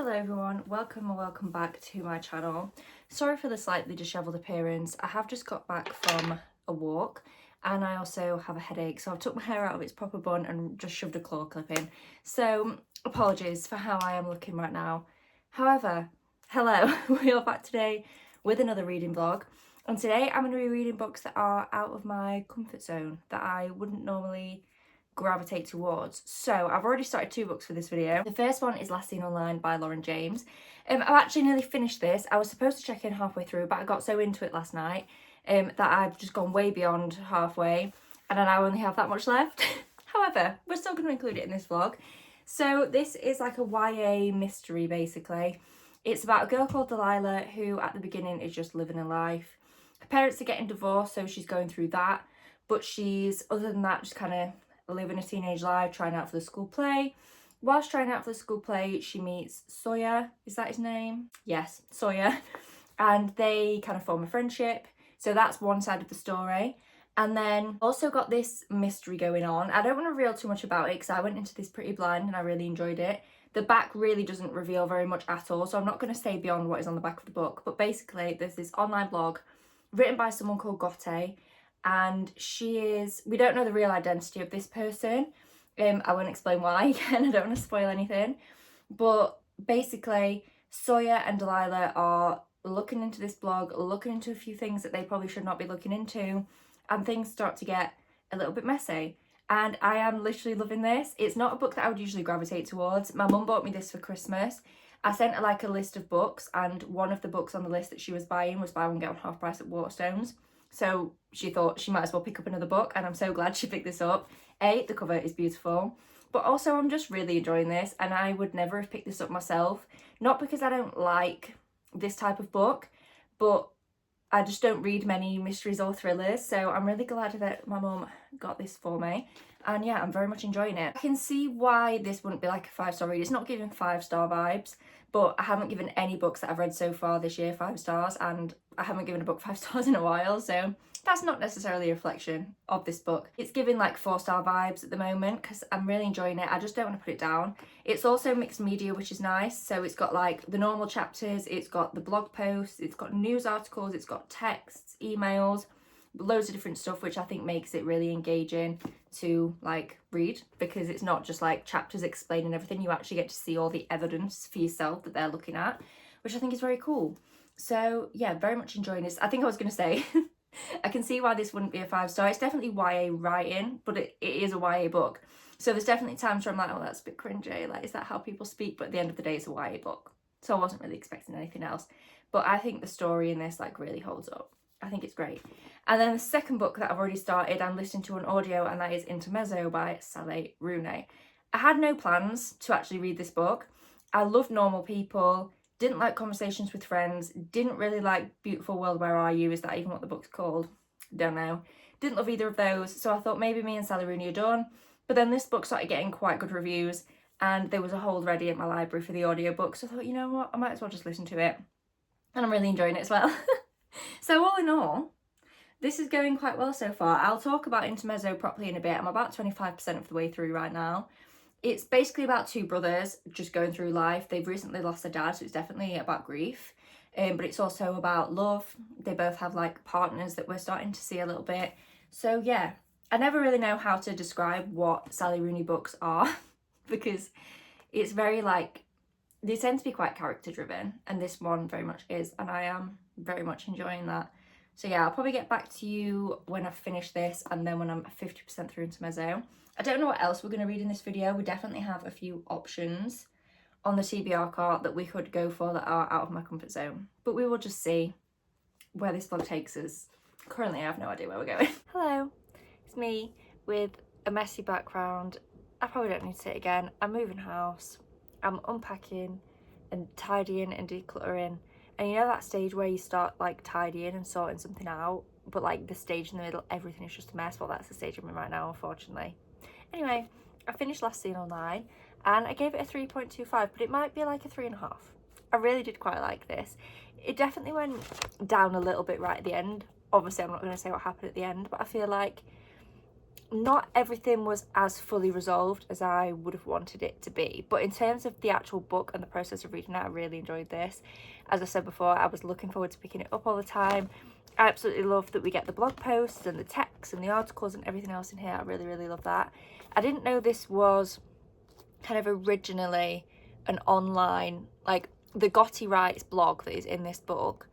Hello everyone, welcome or welcome back to my channel. Sorry for the slightly dishevelled appearance. I have just got back from a walk and I also have a headache, so I've took my hair out of its proper bun and just shoved a claw clip in. So apologies for how I am looking right now. However, hello, we are back today with another reading vlog, and today I'm going to be reading books that are out of my comfort zone that I wouldn't normally gravitate towards. So I've already started 2 books for this video. The first one is Last Seen Online by Lauren James. I've actually nearly finished this. I was supposed to check in halfway through, but I got so into it last night that I've just gone way beyond halfway and I now only have that much left. However, we're still going to include it in this vlog. So this is like a YA mystery basically. It's about a girl called Delilah who at the beginning is just living a life. Her parents are getting divorced, so she's going through that, but she's, other than that, just kind of living a teenage life, trying out for the school play. Whilst trying out for the school play, she meets Sawyer. Is that his name? Yes, Sawyer. And they kind of form a friendship. So that's one side of the story. And then also got this mystery going on. I don't want to reveal too much about it because I went into this pretty blind and I really enjoyed it. The back really doesn't reveal very much at all, so I'm not going to say beyond what is on the back of the book. But basically, there's this online blog written by someone called Gotte, and she is, we don't know the real identity of this person. I won't explain why, again, I don't want to spoil anything, but basically Sawyer and Delilah are looking into this blog, looking into a few things that they probably should not be looking into, and things start to get a little bit messy. And I am literally loving this. It's not a book that I would usually gravitate towards. My mum bought me this for Christmas. I sent her like a list of books, and one of the books on the list that she was buying was buy one get one half price at Waterstones. So she thought she might as well pick up another book, and I'm so glad she picked this up. The cover is beautiful, but also I'm just really enjoying this, and I would never have picked this up myself. Not because I don't like this type of book, but I just don't read many mysteries or thrillers, so I'm really glad that my mum got this for me. And yeah, I'm very much enjoying it. I can see why this wouldn't be like a 5-star read. It's not giving 5-star vibes, but I haven't given any books that I've read so far this year 5 stars, and I haven't given a book 5 stars in a while, so that's not necessarily a reflection of this book. It's giving like 4-star vibes at the moment because I'm really enjoying it. I just don't want to put it down. It's also mixed media, which is nice. So it's got like the normal chapters, it's got the blog posts, it's got news articles, it's got texts, emails, loads of different stuff, which I think makes it really engaging to like read, because it's not just like chapters explaining everything. You actually get to see all the evidence for yourself that they're looking at, which I think is very cool. So yeah, very much enjoying this. I think I was going to say I can see why this wouldn't be a 5-star. It's definitely YA writing, but it is a YA book. So there's definitely times where I'm like, oh, that's a bit cringy. Like, is that how people speak? But at the end of the day, it's a YA book. So I wasn't really expecting anything else. But I think the story in this like really holds up. I think it's great. And then the second book that I've already started, I'm listening to an audio, and that is Intermezzo by Sally Rooney. I had no plans to actually read this book. I love Normal People, didn't like Conversations with Friends, didn't really like Beautiful World, Where Are You? Is that even what the book's called? Don't know. Didn't love either of those, so I thought maybe me and Sally Rooney are done. But then this book started getting quite good reviews, and there was a hold ready at my library for the audiobook, so I thought, you know what, I might as well just listen to it. And I'm really enjoying it as well. So all in all, this is going quite well so far. I'll talk about Intermezzo properly in a bit. I'm about 25% of the way through right now. It's basically about 2 brothers just going through life. They've recently lost their dad, so it's definitely about grief. But it's also about love. They both have like partners that we're starting to see a little bit. So yeah, I never really know how to describe what Sally Rooney books are because it's very like, they tend to be quite character driven, and this one very much is, and I am very much enjoying that. So yeah, I'll probably get back to you when I've finished this, and then when I'm 50% through Intermezzo. I don't know what else we're going to read in this video. We definitely have a few options on the TBR cart that we could go for that are out of my comfort zone, but we will just see where this vlog takes us. Currently I have no idea where we're going. Hello, it's me with a messy background. I probably don't need to say it again. I'm moving house, I'm unpacking and tidying and decluttering, and you know that stage where you start like tidying and sorting something out, but like the stage in the middle, everything is just a mess? Well, that's the stage I'm in right now, unfortunately. Anyway, I finished Last Seen Online and I gave it a 3.25, but it might be like a 3.5. I really did quite like this. It definitely went down a little bit right at the end. Obviously I'm not going to say what happened at the end, but I feel like not everything was as fully resolved as I would have wanted it to be, but in terms of the actual book and the process of reading it, I really enjoyed this. As I said before, I was looking forward to picking it up all the time. I absolutely love that we get the blog posts and the text and the articles and everything else in here. I really, really love that. I didn't know this was kind of originally an online, like the Gotti Writes blog that is in this book.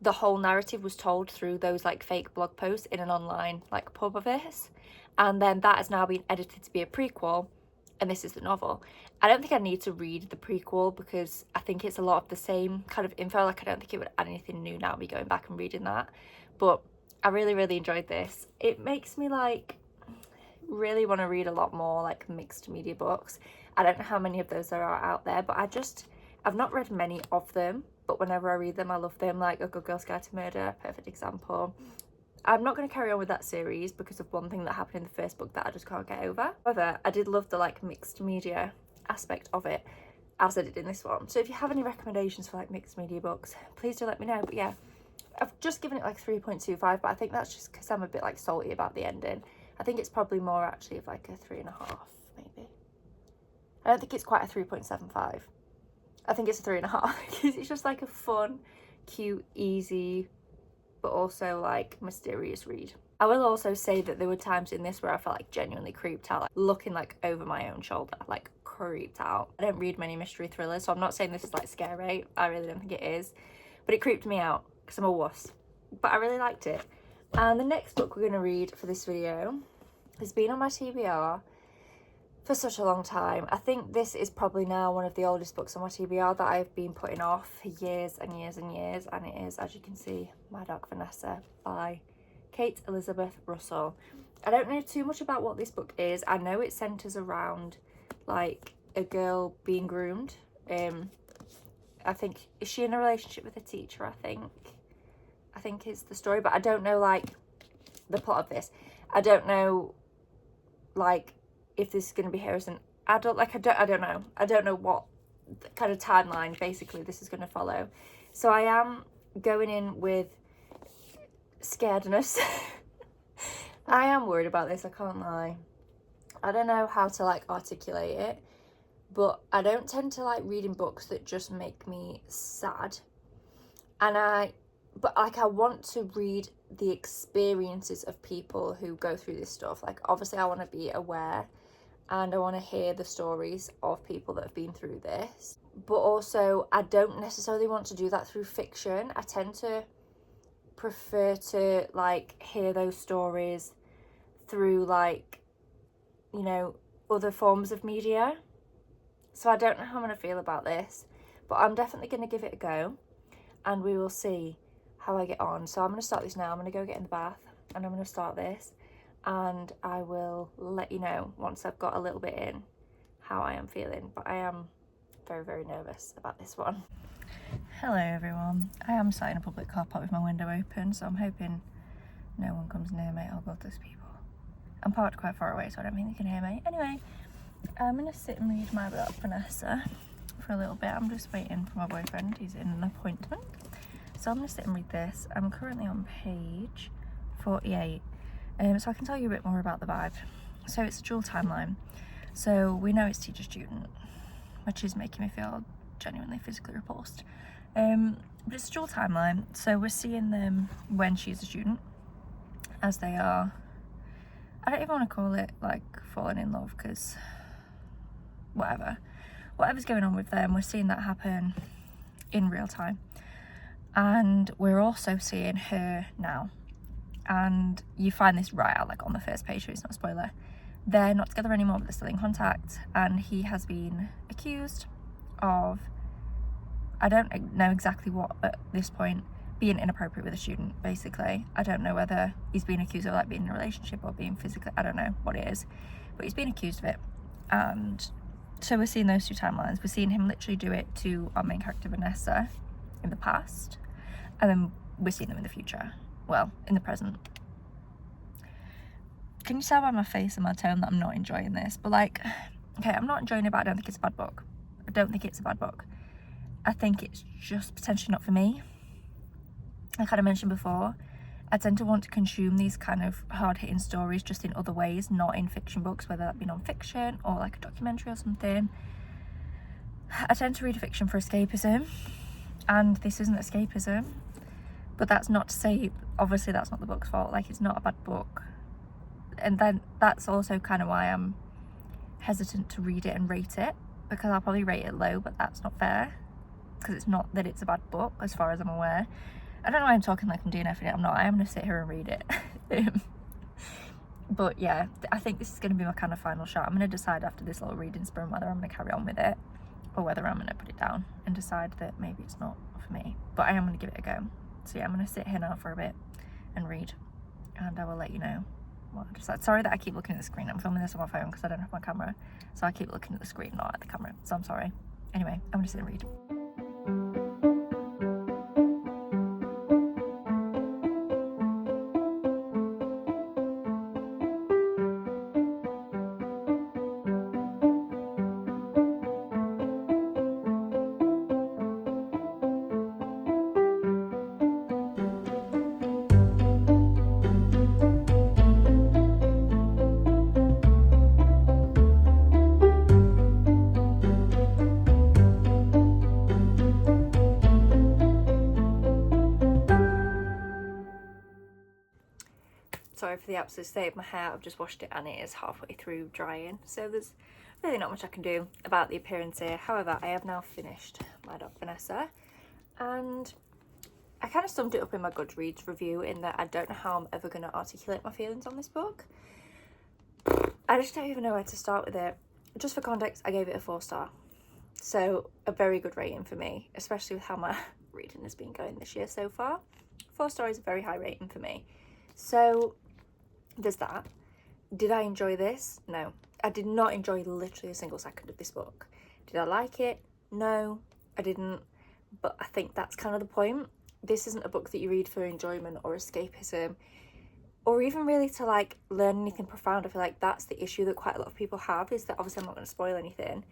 The whole narrative was told through those like fake blog posts in an online like pub of this. And then that has now been edited to be a prequel, and this is the novel. I don't think I need to read the prequel because I think it's a lot of the same kind of info. Like, I don't think it would add anything new now, me going back and reading that. But I really, really enjoyed this. It makes me like really want to read a lot more like mixed media books. I don't know how many of those there are out there, but I've not read many of them, but whenever I read them, I love them. Like A Good Girl's Guide to Murder, perfect example. I'm not going to carry on with that series because of one thing that happened in the first book that I just can't get over. However, I did love the like mixed media aspect of it, as I did in this one. So if you have any recommendations for like mixed media books, please do let me know. But yeah, I've just given it like 3.25, but I think that's just because I'm a bit like salty about the ending. I think it's probably more actually of like a 3.5 maybe. I don't think it's quite a 3.75. I think it's a 3.5 because it's just like a fun, cute, easy, but also like mysterious read. I will also say that there were times in this where I felt like genuinely creeped out, like looking like over my own shoulder, like creeped out. I don't read many mystery thrillers, so I'm not saying this is like scary. I really don't think it is, but it creeped me out because I'm a wuss. But I really liked it. And the next book we're going to read for this video has been on my TBR for such a long time. I think this is probably now one of the oldest books on my TBR that I've been putting off for years and years and years, and it is, as you can see, My Dark Vanessa by Kate Elizabeth Russell. I don't know too much about what this book is. I know it centres around like a girl being groomed. I think, is she in a relationship with a teacher? I think is the story, but I don't know like the plot of this. I don't know like if this is going to be her as an adult. Like I don't know what kind of timeline basically this is going to follow. So I am going in with scaredness. I am worried about this, I can't lie. I don't know how to like articulate it, but I don't tend to like reading books that just make me sad. But like I want to read the experiences of people who go through this stuff. Like obviously I want to be aware and I want to hear the stories of people that have been through this, but also I don't necessarily want to do that through fiction. I tend to prefer to like hear those stories through like, you know, other forms of media. So I don't know how I'm going to feel about this, but I'm definitely going to give it a go and we will see how I get on. So I'm going to start this now. I'm going to go get in the bath and I'm going to start this, and I will let you know once I've got a little bit in how I am feeling. But I am very, very nervous about this one. Hello everyone. I am sat in a public car park with my window open, so I'm hoping no one comes near me. Oh god, there's people. I'm parked quite far away, so I don't think they can hear me. Anyway, I'm going to sit and read My Dark Vanessa for a little bit. I'm just waiting for my boyfriend. He's in an appointment. So I'm going to sit and read this. I'm currently on page 48. So I can tell you a bit more about the vibe. So it's a dual timeline. So we know it's teacher-student, which is making me feel genuinely physically repulsed. But it's a dual timeline. So we're seeing them when she's a student, as they are. I don't even want to call it like falling in love, because whatever's going on with them, we're seeing that happen in real time. And we're also seeing her now. And you find this right out like on the first page, so it's not a spoiler. They're not together anymore, but they're still in contact, and he has been accused of, I don't know exactly what at this point, being inappropriate with a student, basically. I don't know whether he's been accused of like being in a relationship or being physically, I don't know what it is, but he's been accused of it. And so we're seeing those two timelines. We're seeing him literally do it to our main character Vanessa in the past, and then we're seeing them in the future. Well, in the present. Can you tell by my face and my tone that I'm not enjoying this? But like, okay, I'm not enjoying it, but I don't think it's a bad book. I don't think it's a bad book. I think it's just potentially not for me. Like I mentioned before, I tend to want to consume these kind of hard-hitting stories just in other ways, not in fiction books, whether that be non-fiction or like a documentary or something. I tend to read fiction for escapism, and this isn't escapism, but that's not to say, obviously that's not the book's fault, like it's not a bad book. And then that's also kind of why I'm hesitant to read it and rate it, because I'll probably rate it low, but that's not fair, because it's not that it's a bad book as far as I'm aware. I don't know why I'm talking like I'm DNFing it. I'm not. I am going to sit here and read it. But yeah, I think this is going to be my kind of final shot. I'm going to decide after this little reading sprint whether I'm going to carry on with it or whether I'm going to put it down and decide that maybe it's not for me. But I am going to give it a go. So yeah, I'm going to sit here now for a bit and read, and I will let you know what I decide. Sorry that I keep looking at the screen. I'm filming this on my phone because I don't have my camera, so I keep looking at the screen, not at the camera. So I'm sorry. Anyway, I'm going to sit and read. Sorry for the absolute state of my hair. I've just washed it and it is halfway through drying, so there's really not much I can do about the appearance here. However, I have now finished my dog Vanessa, and I kind of summed it up in my Goodreads review in that I don't know how I'm ever going to articulate my feelings on this book. I just don't even know where to start with it. Just for context, I gave it a 4-star, so a very good rating for me, especially with how my reading has been going this year so far. 4-star is a very high rating for me. So there's that. Did I enjoy this? No. I did not enjoy literally a single second of this book. Did I like it? No, I didn't. But I think that's kind of the point. This isn't a book that you read for enjoyment or escapism, or even really to like learn anything profound. I feel like that's the issue that quite a lot of people have, is that obviously I'm not going to spoil anything,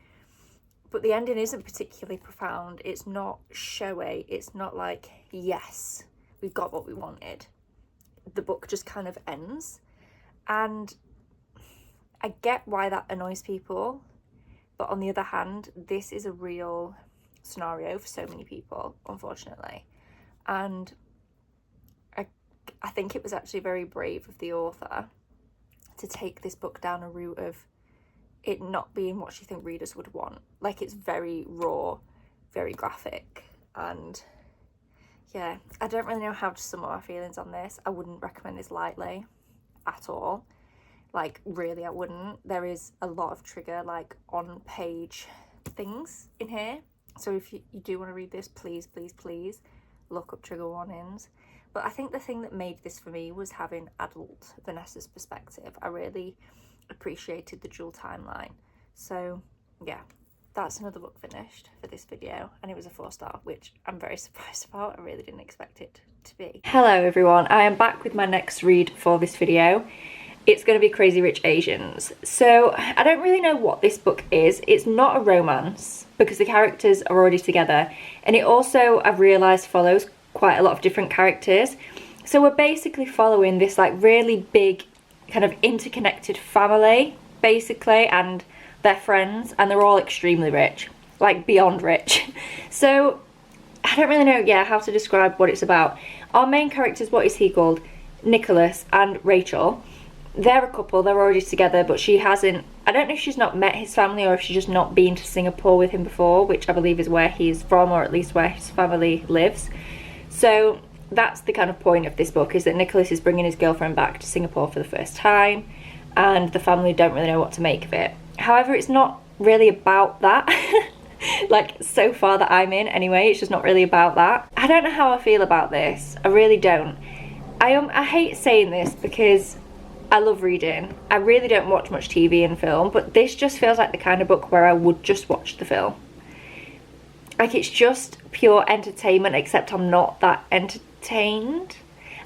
but the ending isn't particularly profound. It's not showy. It's not like, yes, we got what we wanted. The book just kind of ends, and I get why that annoys people, but on the other hand, this is a real scenario for so many people, unfortunately. And I think it was actually very brave of the author to take this book down a route of it not being what she think readers would want. Like, it's very raw, very graphic, and yeah, I don't really know how to sum up my feelings on this. I wouldn't recommend this lightly at all. Like, really, I wouldn't. There is a lot of trigger, like, on-page things in here. So if you do want to read this, please, please, please look up trigger warnings. But I think the thing that made this for me was having adult Vanessa's perspective. I really appreciated the dual timeline. So, yeah. That's another book finished for this video, and it was a 4-star, which I'm very surprised about. I really didn't expect it to be. Hello everyone, I am back with my next read for this video. It's going to be Crazy Rich Asians. So I don't really know what this book is. It's not a romance because the characters are already together, and it also, I've realised, follows quite a lot of different characters. So we're basically following this like really big kind of interconnected family basically, and they're friends, and they're all extremely rich, like beyond rich. So I don't really know how to describe what it's about. Our main characters, what is he called? Nicholas and Rachel. They're a couple, they're already together, but she hasn't, I don't know if she's not met his family or if she's just not been to Singapore with him before, which I believe is where he's from, or at least where his family lives. So that's the kind of point of this book, is that Nicholas is bringing his girlfriend back to Singapore for the first time, and the family don't really know what to make of it. However, it's not really about that. Like, so far that I'm in anyway, it's just not really about that. I don't know how I feel about this. I really don't. I hate saying this because I love reading. I really don't watch much TV and film, but this just feels like the kind of book where I would just watch the film. Like, it's just pure entertainment, except I'm not that entertained.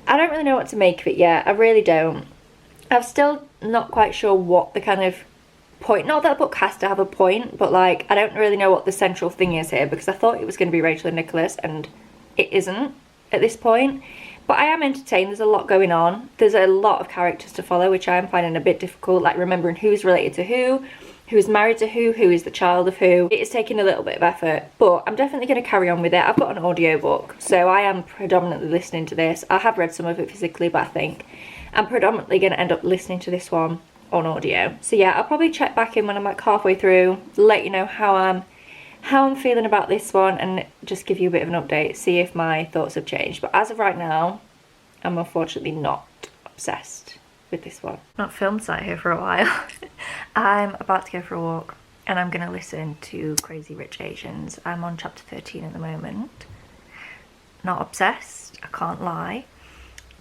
I don't really know what to make of it yet. I really don't. I'm still not quite sure what the kind of point, not that a book has to have a point, but like, I don't really know what the central thing is here, because I thought it was going to be Rachel and Nicholas, and it isn't at this point. But I am entertained. There's a lot going on. There's a lot of characters to follow, which I am finding a bit difficult, like remembering who's related to who's married to who is the child of who. It is taking a little bit of effort, but I'm definitely going to carry on with it. I've got an audiobook, so I am predominantly listening to this. I have read some of it physically, but I think I'm predominantly going to end up listening to this one on audio. So yeah, I'll probably check back in when I'm like halfway through, let you know how I'm feeling about this one, and just give you a bit of an update, see if my thoughts have changed. But as of right now, I'm unfortunately not obsessed with this one. Not filmed sat here for a while. I'm about to go for a walk and I'm gonna listen to Crazy Rich Asians. I'm on chapter 13 at the moment. Not obsessed, I can't lie.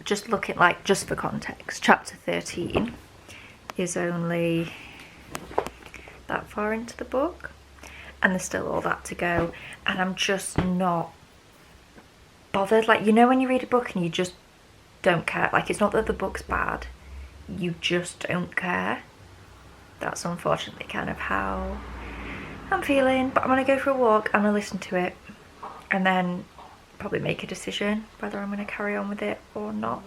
Just looking, like, just for context, chapter 13 is only that far into the book and there's still all that to go, and I'm just not bothered. Like, you know when you read a book and you just don't care, like, it's not that the book's bad, you just don't care. That's unfortunately kind of how I'm feeling. But I'm gonna go for a walk, I'm gonna listen to it, and then probably make a decision whether I'm gonna carry on with it or not.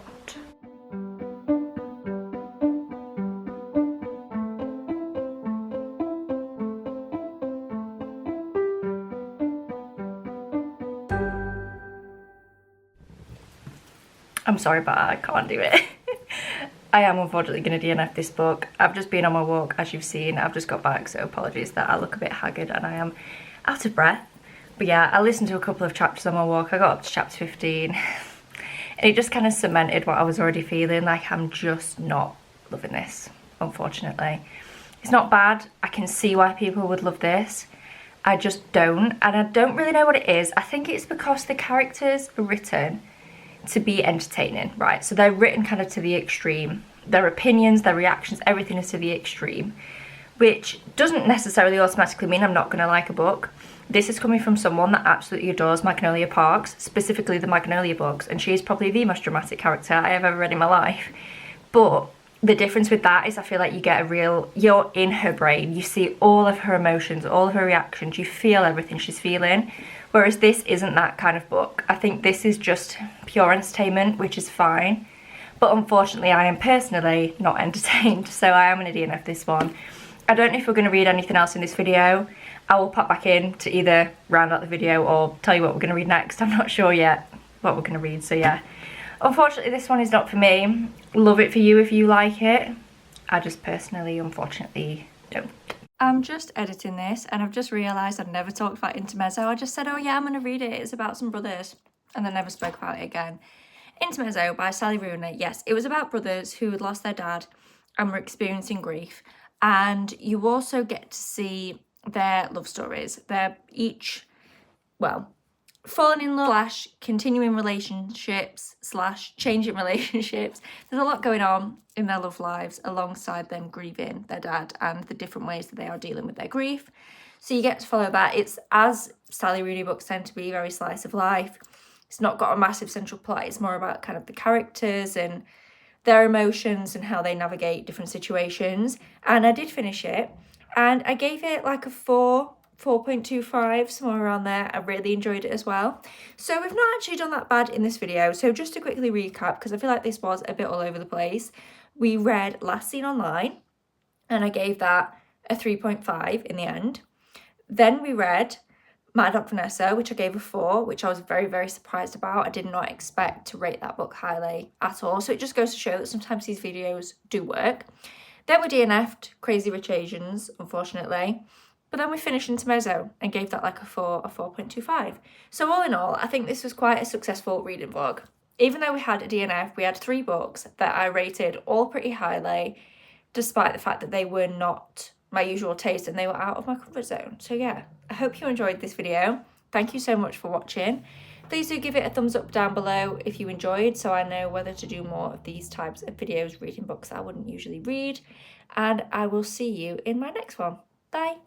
I'm sorry, but I can't do it. I am unfortunately going to DNF this book. I've just been on my walk, as you've seen. I've just got back, so apologies that I look a bit haggard and I am out of breath. But yeah, I listened to a couple of chapters on my walk. I got up to chapter 15 and it just kind of cemented what I was already feeling. Like, I'm just not loving this, unfortunately. It's not bad. I can see why people would love this. I just don't, and I don't really know what it is. I think it's because the characters are written to be entertaining, right? So they're written kind of to the extreme. Their opinions, their reactions, everything is to the extreme, which doesn't necessarily automatically mean I'm not going to like a book. This is coming from someone that absolutely adores Magnolia Parks, specifically the Magnolia books, and she is probably the most dramatic character I have ever read in my life. But the difference with that is I feel like you get a real, you're in her brain, you see all of her emotions, all of her reactions, you feel everything she's feeling. Whereas this isn't that kind of book. I think this is just pure entertainment, which is fine. But unfortunately, I am personally not entertained, so I am going to DNF this one. I don't know if we're going to read anything else in this video. I will pop back in to either round out the video or tell you what we're going to read next. I'm not sure yet what we're going to read, so yeah. Unfortunately, this one is not for me. Love it for you if you like it. I just personally, unfortunately, don't. I'm just editing this and I've just realised I've never talked about Intermezzo. I just said, oh yeah, I'm going to read it. It's about some brothers. And then never spoke about it again. Intermezzo by Sally Rooney. Yes, it was about brothers who had lost their dad and were experiencing grief. And you also get to see their love stories. They're each, well, falling in love / continuing relationships / changing relationships. There's a lot going on in their love lives alongside them grieving their dad and the different ways that they are dealing with their grief. So you get to follow that. It's, as Sally Rooney books tend to be, very slice of life. It's not got a massive central plot. It's more about kind of the characters and their emotions and how they navigate different situations. And I did finish it and I gave it like a 4.25, somewhere around there. I really enjoyed it as well. So we've not actually done that bad in this video. So just to quickly recap, because I feel like this was a bit all over the place. We read Last Seen Online and I gave that a 3.5 in the end. Then we read Mad Dog Vanessa, which I gave a 4, which I was very, very surprised about. I did not expect to rate that book highly at all. So it just goes to show that sometimes these videos do work. Then we DNF'd Crazy Rich Asians, unfortunately. But then we finished Intermezzo and gave that like a 4.25. So all in all, I think this was quite a successful reading vlog. Even though we had a DNF, we had 3 books that I rated all pretty highly, despite the fact that they were not my usual taste and they were out of my comfort zone. So yeah, I hope you enjoyed this video. Thank you so much for watching. Please do give it a thumbs up down below if you enjoyed, so I know whether to do more of these types of videos, reading books that I wouldn't usually read. And I will see you in my next one. Bye.